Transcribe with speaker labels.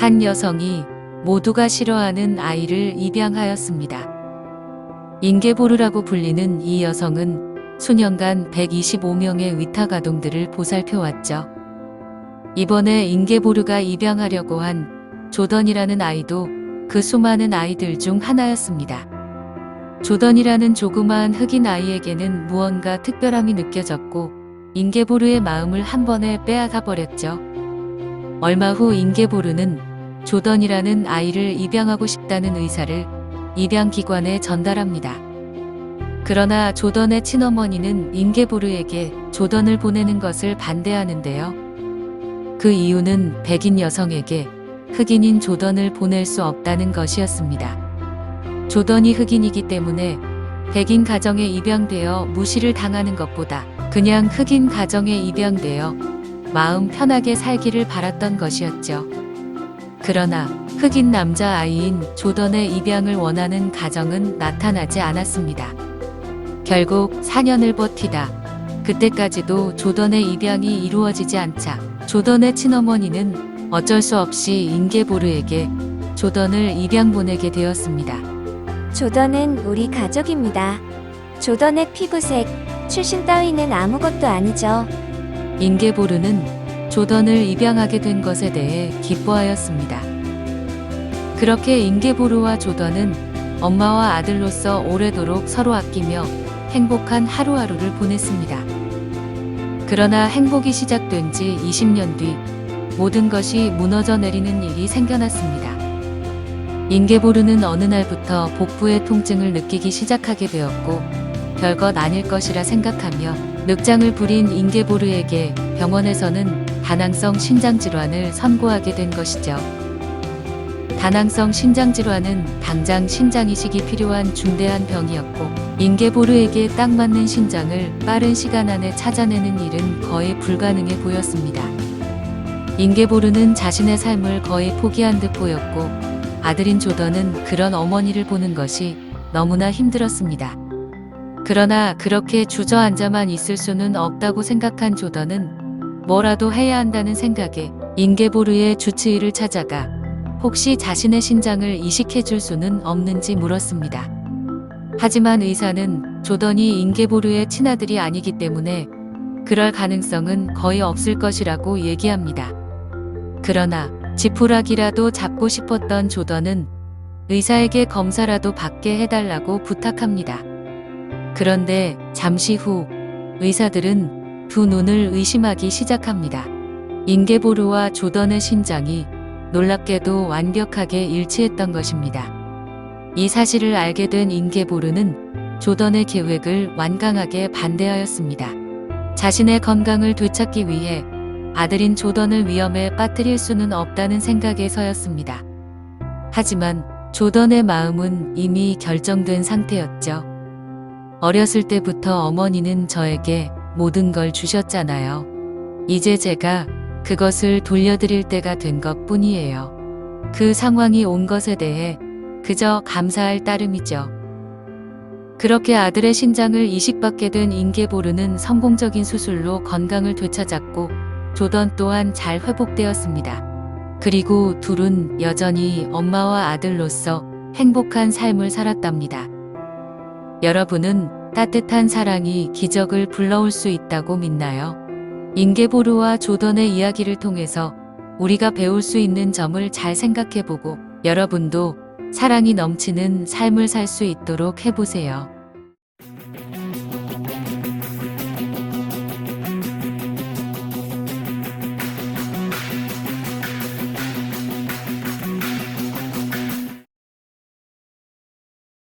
Speaker 1: 한 여성이 모두가 싫어하는 아이를 입양하였습니다. 인게보르라고 불리는 이 여성은 수년간 125명의 위탁 아동들을 보살펴왔죠. 이번에 인게보르가 입양하려고 한 조던이라는 아이도 그 수많은 아이들 중 하나였습니다. 조던이라는 조그마한 흑인 아이에게는 무언가 특별함이 느껴졌고 인게보르의 마음을 한 번에 빼앗아 버렸죠. 얼마 후 인게보르는 조던이라는 아이를 입양하고 싶다는 의사를 입양기관에 전달합니다. 그러나 조던의 친어머니는 인게보르에게 조던을 보내는 것을 반대하는데요. 그 이유는 백인 여성에게 흑인인 조던을 보낼 수 없다는 것이었습니다. 조던이 흑인이기 때문에 백인 가정에 입양되어 무시를 당하는 것보다 그냥 흑인 가정에 입양되어 마음 편하게 살기를 바랐던 것이었죠. 그러나 흑인 남자 아이인 조던의 입양을 원하는 가정은 나타나지 않았습니다. 결국 4년을 버티다 그때까지도 조던의 입양이 이루어지지 않자 조던의 친어머니는 어쩔 수 없이 인게보르에게 조던을 입양 보내게 되었습니다.
Speaker 2: 조던은 우리 가족입니다. 조던의 피부색, 출신 따위는 아무것도 아니죠.
Speaker 1: 인게보르는 조던을 입양하게 된 것에 대해 기뻐하였습니다. 그렇게 인게보르와 조던은 엄마와 아들로서 오래도록 서로 아끼며 행복한 하루하루를 보냈습니다. 그러나 행복이 시작된 지 20년 뒤 모든 것이 무너져 내리는 일이 생겨났습니다. 인게보르는 어느 날부터 복부의 통증을 느끼기 시작하게 되었고 별것 아닐 것이라 생각하며 늑장을 부린 인게보르에게 병원에서는 다낭성 신장질환을 선고하게 된 것이죠. 다낭성 신장질환은 당장 신장 이식이 필요한 중대한 병이었고 인게보르에게 딱 맞는 신장을 빠른 시간 안에 찾아내는 일은 거의 불가능해 보였습니다. 인게보르는 자신의 삶을 거의 포기한 듯 보였고 아들인 조던은 그런 어머니를 보는 것이 너무나 힘들었습니다. 그러나 그렇게 주저앉아만 있을 수는 없다고 생각한 조던은 뭐라도 해야 한다는 생각에 인게보르의 주치의를 찾아가 혹시 자신의 신장을 이식해 줄 수는 없는지 물었습니다. 하지만 의사는 조던이 인게보르의 친아들이 아니기 때문에 그럴 가능성은 거의 없을 것이라고 얘기합니다. 그러나 지푸라기라도 잡고 싶었던 조던은 의사에게 검사라도 받게 해달라고 부탁합니다. 그런데 잠시 후 의사들은 두 눈을 의심하기 시작합니다. 인게보르와 조던의 신장이 놀랍게도 완벽하게 일치했던 것입니다. 이 사실을 알게 된 인게보르는 조던의 계획을 완강하게 반대하였습니다. 자신의 건강을 되찾기 위해 아들인 조던을 위험에 빠뜨릴 수는 없다는 생각에 서였습니다. 하지만 조던의 마음은 이미 결정된 상태였죠. 어렸을 때부터 어머니는 저에게 모든 걸 주셨잖아요. 이제 제가 그것을 돌려드릴 때가 된 것 뿐이에요. 그 상황이 온 것에 대해 그저 감사할 따름이죠. 그렇게 아들의 신장을 이식받게 된 인게보르는 성공적인 수술로 건강을 되찾았고 조던 또한 잘 회복되었습니다. 그리고 둘은 여전히 엄마와 아들로서 행복한 삶을 살았답니다. 여러분은 따뜻한 사랑이 기적을 불러올 수 있다고 믿나요? 인게보르와 조던의 이야기를 통해서 우리가 배울 수 있는 점을 잘 생각해보고 여러분도 사랑이 넘치는 삶을 살 수 있도록 해보세요.